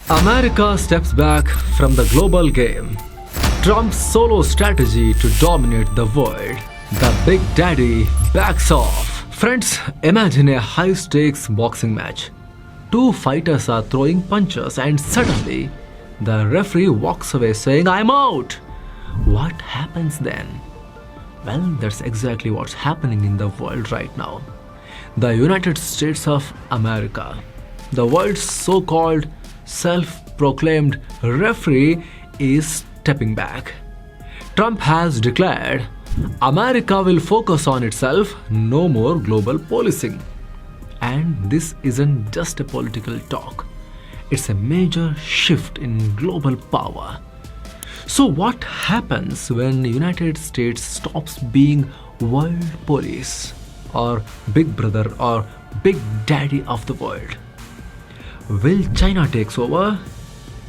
America steps back from the global game. Trump's solo strategy to dominate the world. The Big Daddy backs off. Friends, imagine a high-stakes boxing match. Two fighters are throwing punches and suddenly the referee walks away saying, "I'm out." What happens then? Well, that's exactly what's happening in the world right now. The United States of America, the world's so-called self-proclaimed referee, is stepping back. Trump has declared America will focus on itself, no more global policing. And this isn't just a political talk. It's a major shift in global power. So what happens when the United States stops being world police or big brother or big daddy of the world? Will China take over?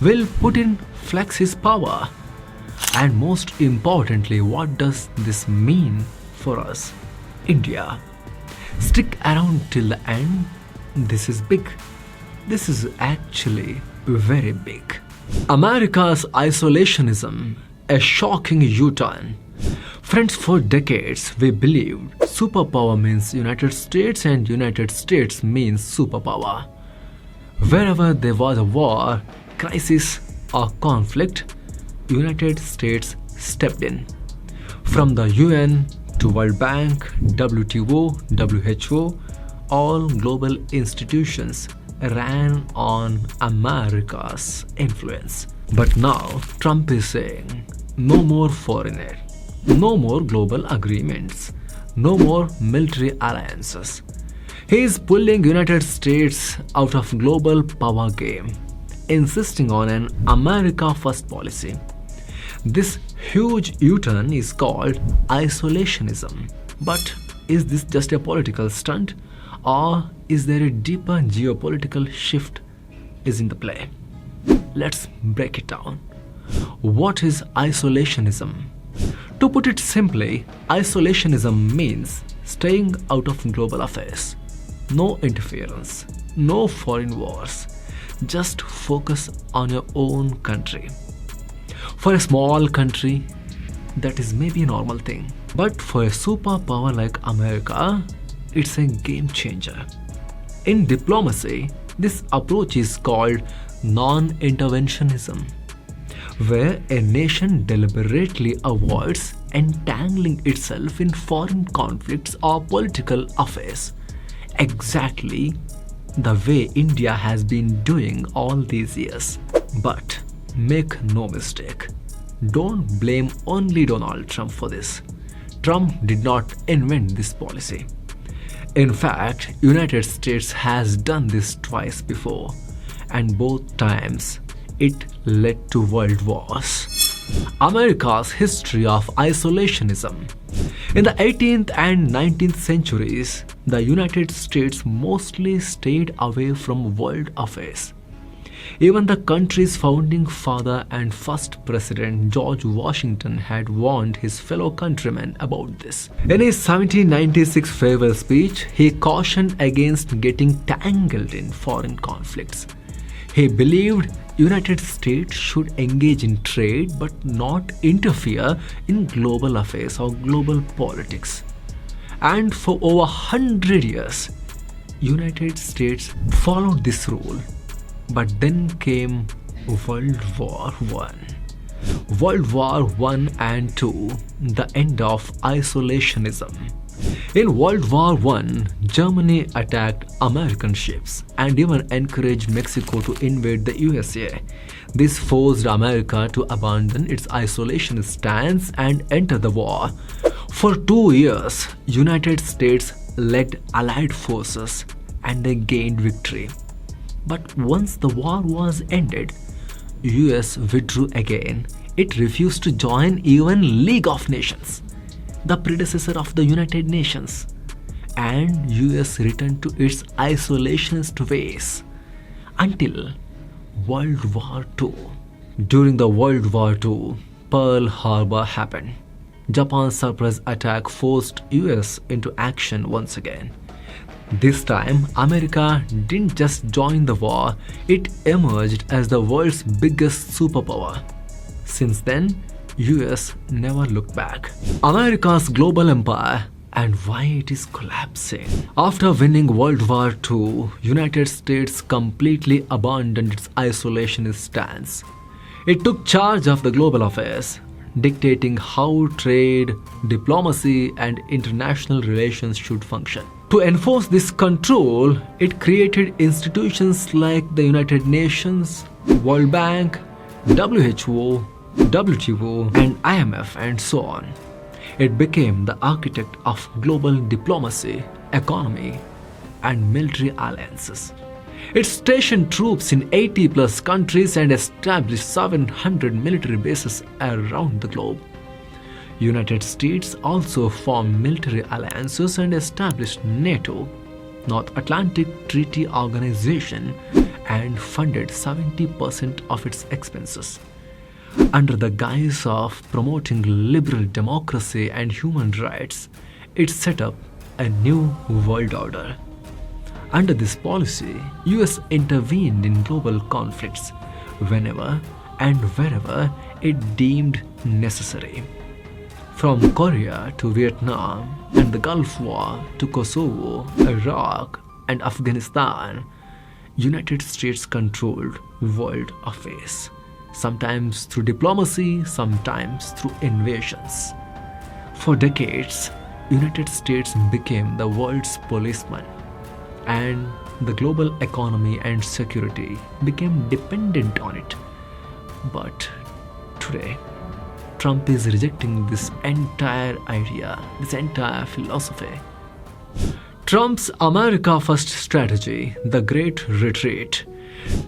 Will Putin flex his power? And most importantly, what does this mean for us, India? Stick around till the end. This is big. This is actually very big. America's isolationism, a shocking U-turn. Friends, for decades we believed superpower means United States and United States means superpower. Wherever there was a war, crisis or conflict, United States stepped in. From the UN to World Bank, WTO, WHO, all global institutions ran on America's influence. But now Trump is saying no more foreigner, no more global agreements, no more military alliances. He is pulling United States out of global power game, insisting on an America first policy. This huge U-turn is called isolationism. But is this just a political stunt, or is there a deeper geopolitical shift is in the play? Let's break it down. What is isolationism? To put it simply, isolationism means staying out of global affairs. No interference, no foreign wars, just focus on your own country. For a small country, that is maybe a normal thing. But for a superpower like America, it's a game changer. In diplomacy, this approach is called non-interventionism, where a nation deliberately avoids entangling itself in foreign conflicts or political affairs. Exactly the way India has been doing all these years. But make no mistake, don't blame only Donald Trump for this. Trump did not invent this policy. In fact, United States has done this twice before, and both times it led to world wars. America's history of isolationism. In the 18th and 19th centuries, the United States mostly stayed away from world affairs. Even the country's founding father and first president, George Washington, had warned his fellow countrymen about this. In his 1796 farewell speech, he cautioned against getting tangled in foreign conflicts. He believed United States should engage in trade but not interfere in global affairs or global politics. And for over 100 years, United States followed this rule. But then came World War I. World War I and II, the end of isolationism. In World War I, Germany attacked American ships and even encouraged Mexico to invade the USA. This forced America to abandon its isolationist stance and enter the war. For 2 years, United States led Allied forces and they gained victory. But once the war was ended, US withdrew again. It refused to join even League of Nations, the predecessor of the United Nations, and US returned to its isolationist ways until World War II. During the World War II, Pearl Harbor happened. Japan's surprise attack forced US into action once again. This time, America didn't just join the war, it emerged as the world's biggest superpower. Since then, US never looked back. America's global empire and why it is collapsing. After winning World War II, United States completely abandoned its isolationist stance. It took charge of the global affairs, dictating how trade, diplomacy, and international relations should function. To enforce this control, it created institutions like the United Nations, World Bank, WHO, WTO, and IMF, and so on. It became the architect of global diplomacy, economy, and military alliances. It stationed troops in 80 plus countries and established 700 military bases around the globe. United States also formed military alliances and established NATO, North Atlantic Treaty Organization, and funded 70% of its expenses. Under the guise of promoting liberal democracy and human rights, it set up a new world order. Under this policy, US intervened in global conflicts whenever and wherever it deemed necessary. From Korea to Vietnam and the Gulf War to Kosovo, Iraq, and Afghanistan, United States controlled world affairs, sometimes through diplomacy, sometimes through invasions. For decades, United States became the world's policeman, and the global economy and security became dependent on it. But today, Trump is rejecting this entire idea, this entire philosophy. Trump's America First strategy, the Great Retreat.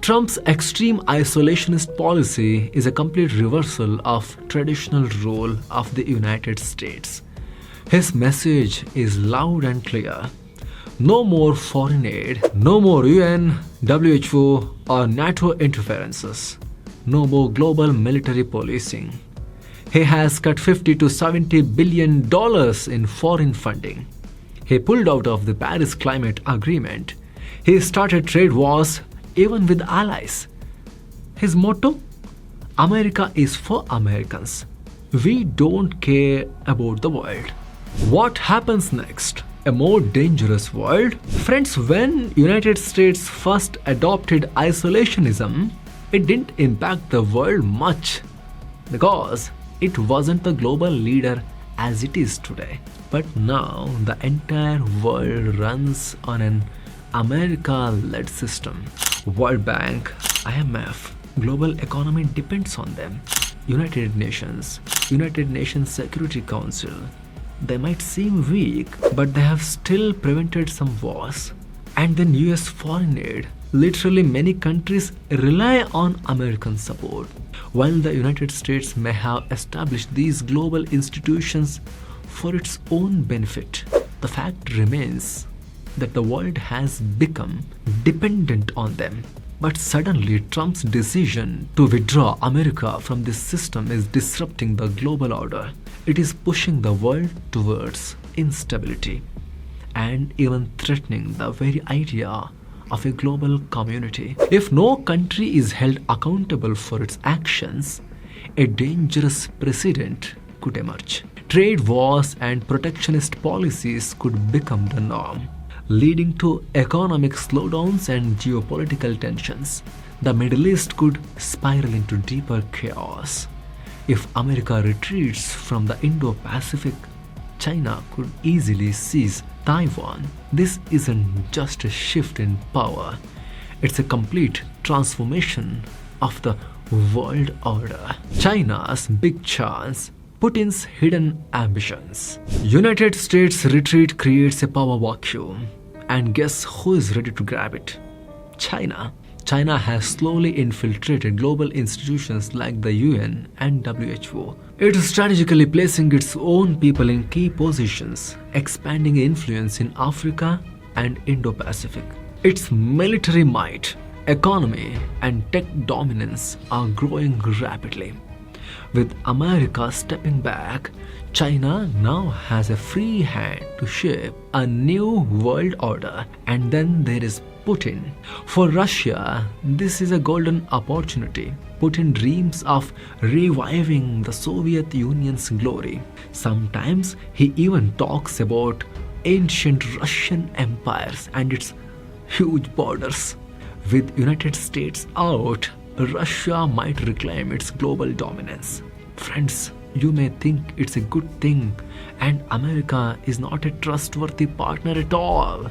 Trump's extreme isolationist policy is a complete reversal of traditional role of the United States. His message is loud and clear. No more foreign aid, no more UN, WHO, or NATO interferences, no more global military policing. He has cut $50 to $70 billion in foreign funding. He pulled out of the Paris Climate Agreement. He started trade wars even with allies. His motto? America is for Americans. We don't care about the world. What happens next? A more dangerous world? Friends, when United States first adopted isolationism, it didn't impact the world much because it wasn't the global leader as it is today. But now the entire world runs on an America-led system. World Bank, IMF, global economy depends on them. United Nations Security Council. They might seem weak, but they have still prevented some wars. And then US foreign aid. Literally many countries rely on American support. While the United States may have established these global institutions for its own benefit, the fact remains that the world has become dependent on them. But suddenly, Trump's decision to withdraw America from this system is disrupting the global order. It is pushing the world towards instability and even threatening the very idea of a global community. If no country is held accountable for its actions, a dangerous precedent could emerge. Trade wars and protectionist policies could become the norm, leading to economic slowdowns and geopolitical tensions. The Middle East could spiral into deeper chaos. If America retreats from the Indo-Pacific, China could easily seize Taiwan. This isn't just a shift in power, it's a complete transformation of the world order. China's big chance, Putin's hidden ambitions. United States retreat creates a power vacuum. And guess who is ready to grab it? China. China has slowly infiltrated global institutions like the UN and WHO. It is strategically placing its own people in key positions, expanding influence in Africa and Indo-Pacific. Its military might, economy, and tech dominance are growing rapidly. With America stepping back, China now has a free hand to shape a new world order. And then there is Putin. For Russia, this is a golden opportunity. Putin dreams of reviving the Soviet Union's glory. Sometimes he even talks about ancient Russian empires and its huge borders. With United States out, Russia might reclaim its global dominance. Friends, you may think it's a good thing and America is not a trustworthy partner at all.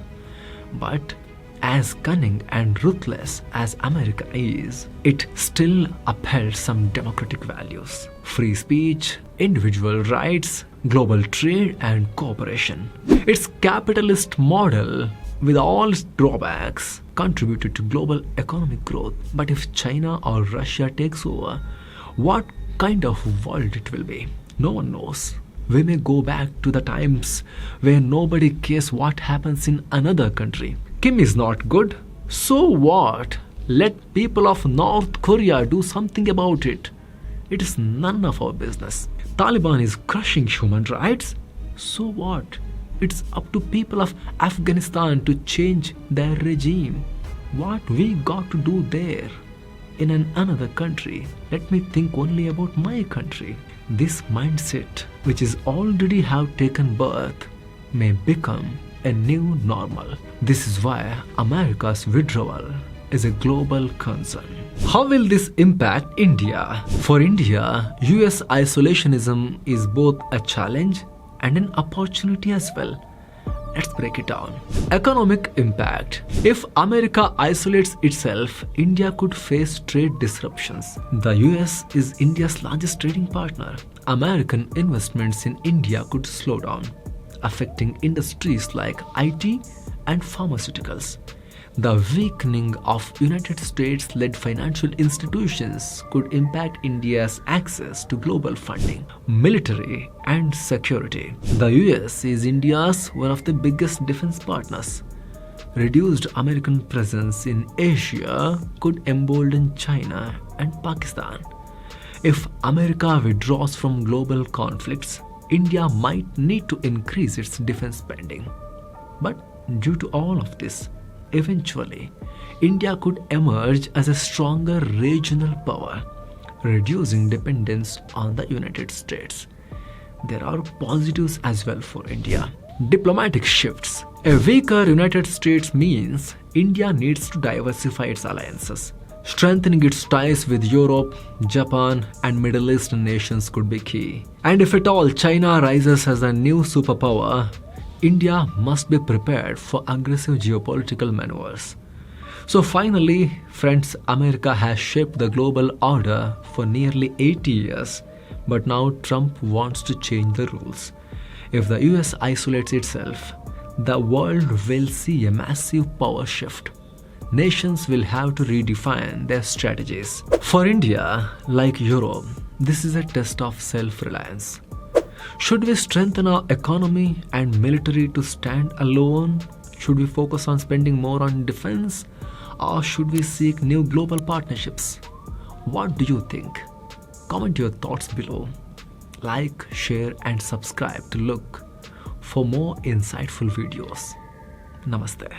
But as cunning and ruthless as America is, it still upheld some democratic values: free speech, individual rights, global trade, and cooperation. Its capitalist model, with all its drawbacks, contributed to global economic growth. But if China or Russia takes over, what kind of world it will be? No one knows. We may go back to the times where nobody cares what happens in another country. Kim is not good. So what? Let people of North Korea do something about it. It is none of our business. Taliban is crushing human rights. So what? It's up to people of Afghanistan to change their regime. What we got to do there? In another country, let me think only about my country. This mindset, which is already have taken birth, may become a new normal. This is why America's withdrawal is a global concern. How will this impact India? For India, US isolationism is both a challenge and an opportunity as well. Let's break it down. Economic impact. If America isolates itself, India could face trade disruptions. The US is India's largest trading partner. American investments in India could slow down, affecting industries like IT and pharmaceuticals. The weakening of United States-led financial institutions could impact India's access to global funding, military and security. The US is India's one of the biggest defense partners. Reduced American presence in Asia could embolden China and Pakistan. If America withdraws from global conflicts, India might need to increase its defense spending. But due to all of this, eventually, India could emerge as a stronger regional power, reducing dependence on the United States. There are positives as well for India. Diplomatic shifts. A weaker United States means India needs to diversify its alliances. Strengthening its ties with Europe, Japan, and Middle Eastern nations could be key. And if at all China rises as a new superpower, India must be prepared for aggressive geopolitical maneuvers. So finally, friends, America has shaped the global order for nearly 80 years, but now Trump wants to change the rules. If the US isolates itself, the world will see a massive power shift. Nations will have to redefine their strategies. For India, like Europe, this is a test of self-reliance. Should we strengthen our economy and military to stand alone? Should we focus on spending more on defense? Or should we seek new global partnerships? What do you think? Comment your thoughts below. Like, share and subscribe to Lookk for more insightful videos. Namaste.